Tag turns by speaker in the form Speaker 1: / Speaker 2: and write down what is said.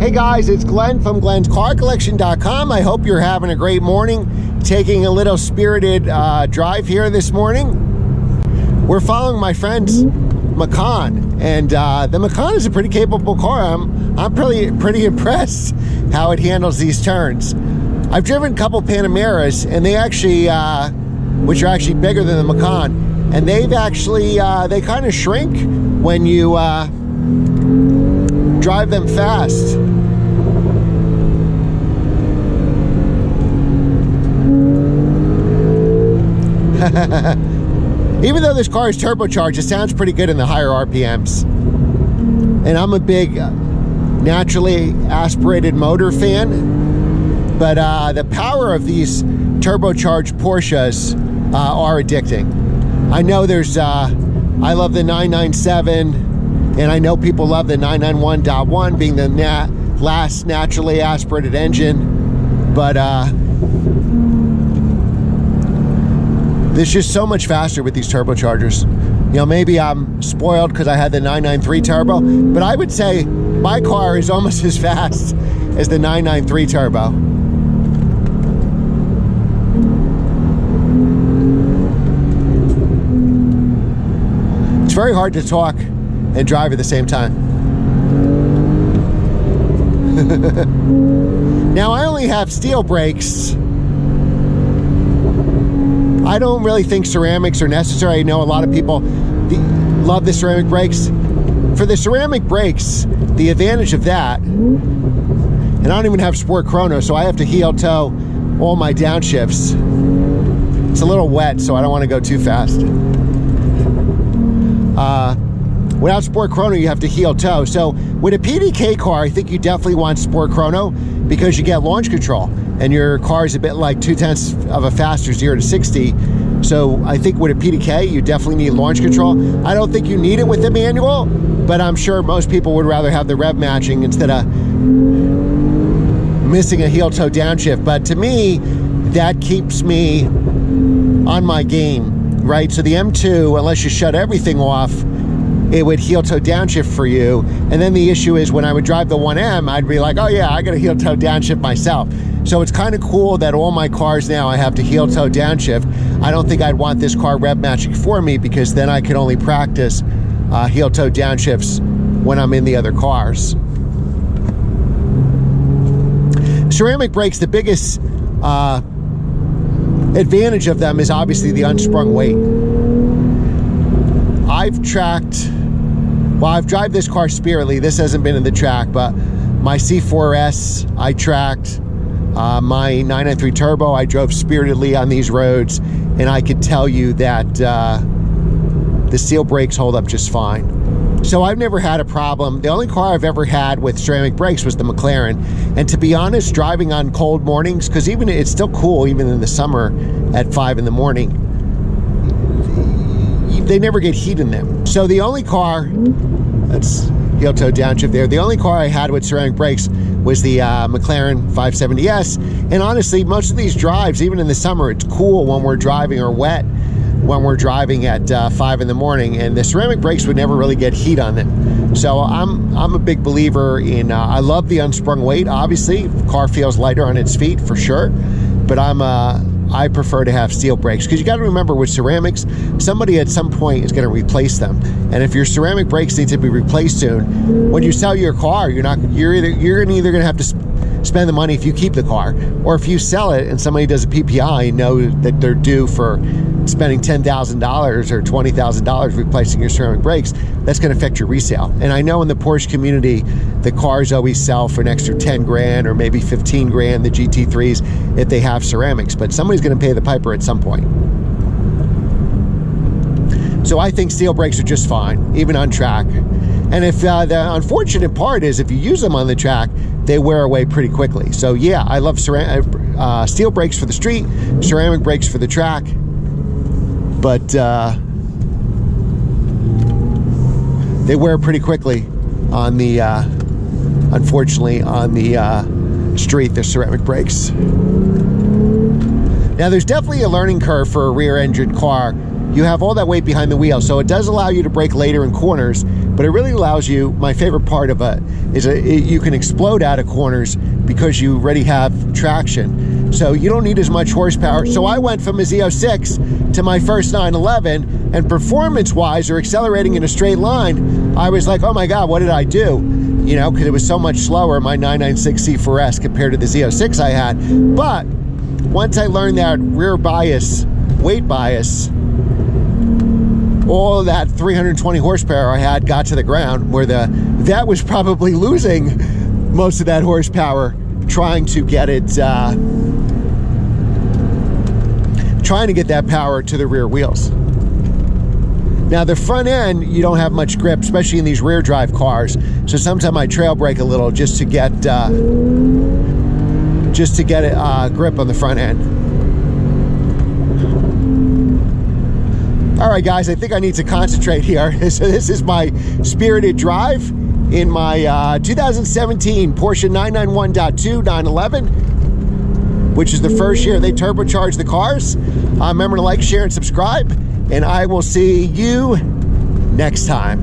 Speaker 1: Hey guys, it's Glenn from glenscarcollection.com. I hope you're having a great morning, taking a little spirited drive here this morning. We're following my friend Macan, and the Macan is a pretty capable car. I'm pretty impressed how it handles these turns. I've driven a couple Panameras, and they actually, which are actually bigger than the Macan, and they've actually, they kind of shrink when you drive them fast. Even though this car is turbocharged, it sounds pretty good in the higher RPMs. And I'm a big naturally aspirated motor fan, but the power of these turbocharged Porsches are addicting. I know there's, I love the 997, and I know people love the 991.1 being the last naturally aspirated engine, but it's just so much faster with these turbochargers. You know, maybe I'm spoiled because I had the 993 turbo, but I would say my car is almost as fast as the 993 turbo. It's very hard to talk and drive at the same time. Now, I only have steel brakes. I don't really think ceramics are necessary. I know a lot of people love the ceramic brakes. For the ceramic brakes, the advantage of that, and I don't even have sport chrono, so I have to heel toe all my downshifts. It's a little wet, so I don't want to go too fast. Without sport chrono, you have to heel toe. So with a PDK car, I think you definitely want sport chrono because you get launch control, and your car is a bit like 0.2 of a faster 0 to 60. So I think with a PDK, you definitely need launch control. I don't think you need it with the manual, but I'm sure most people would rather have the rev matching instead of missing a heel toe downshift. But to me, that keeps me on my game, right? So the M2, unless you shut everything off, it would heel toe downshift for you. And then the issue is when I would drive the 1M, I'd be like, oh yeah, I got to heel toe downshift myself. So it's kind of cool that all my cars now I have to heel toe downshift. I don't think I'd want this car rev matching for me because then I could only practice heel toe downshifts when I'm in the other cars. Ceramic brakes, the biggest advantage of them is obviously the unsprung weight. I've driven this car spiritedly. This hasn't been in the track, but my C4S I tracked. My 993 turbo I drove spiritedly on these roads, and I could tell you that the steel brakes hold up just fine. So I've never had a problem. The only car I've ever had with ceramic brakes was the McLaren. And to be honest, driving on cold mornings, because even it's still cool even in the summer at 5 in the morning, they never get heat in them. So the only car, that's heel toe downshift there, the only car I had with ceramic brakes was the McLaren 570S. And honestly, most of these drives, even in the summer, it's cool when we're driving or wet when we're driving at 5 in the morning, and the ceramic brakes would never really get heat on them. So I'm a big believer in, I love the unsprung weight, obviously. The car feels lighter on its feet for sure, but I prefer to have steel brakes because you got to remember with ceramics, somebody at some point is going to replace them. And if your ceramic brakes need to be replaced soon, when you sell your car, you're either going to have to spend the money if you keep the car, or if you sell it and somebody does a PPI, know that they're due for spending $10,000 or $20,000 replacing your ceramic brakes, that's going to affect your resale. And I know in the Porsche community, the cars always sell for an extra 10 grand or maybe 15 grand, the GT3s, if they have ceramics, but somebody's going to pay the piper at some point. So I think steel brakes are just fine, even on track. And if the unfortunate part is if you use them on the track, they wear away pretty quickly. So yeah, I love steel brakes for the street, ceramic brakes for the track, but they wear pretty quickly on the, unfortunately, on the street, the ceramic brakes. Now there's definitely a learning curve for a rear engine car. You have all that weight behind the wheel, so it does allow you to brake later in corners, but it really allows you, my favorite part of it is you can explode out of corners because you already have traction. So you don't need as much horsepower. So I went from a Z06 to my first 911, and performance-wise, or accelerating in a straight line, I was like, oh my God, what did I do? You know, because it was so much slower, my 996 C4S compared to the Z06 I had. But once I learned that rear bias, weight bias, all of that 320 horsepower I had got to the ground, where that was probably losing most of that horsepower trying to get it, trying to get that power to the rear wheels. Now the front end, you don't have much grip, especially in these rear drive cars. So sometimes I trail brake a little just to get a grip on the front end. All right, guys, I think I need to concentrate here. So this is my spirited drive in my 2017 Porsche 991.2 911, which is the first year they turbocharged the cars. Remember to like, share, and subscribe, and I will see you next time.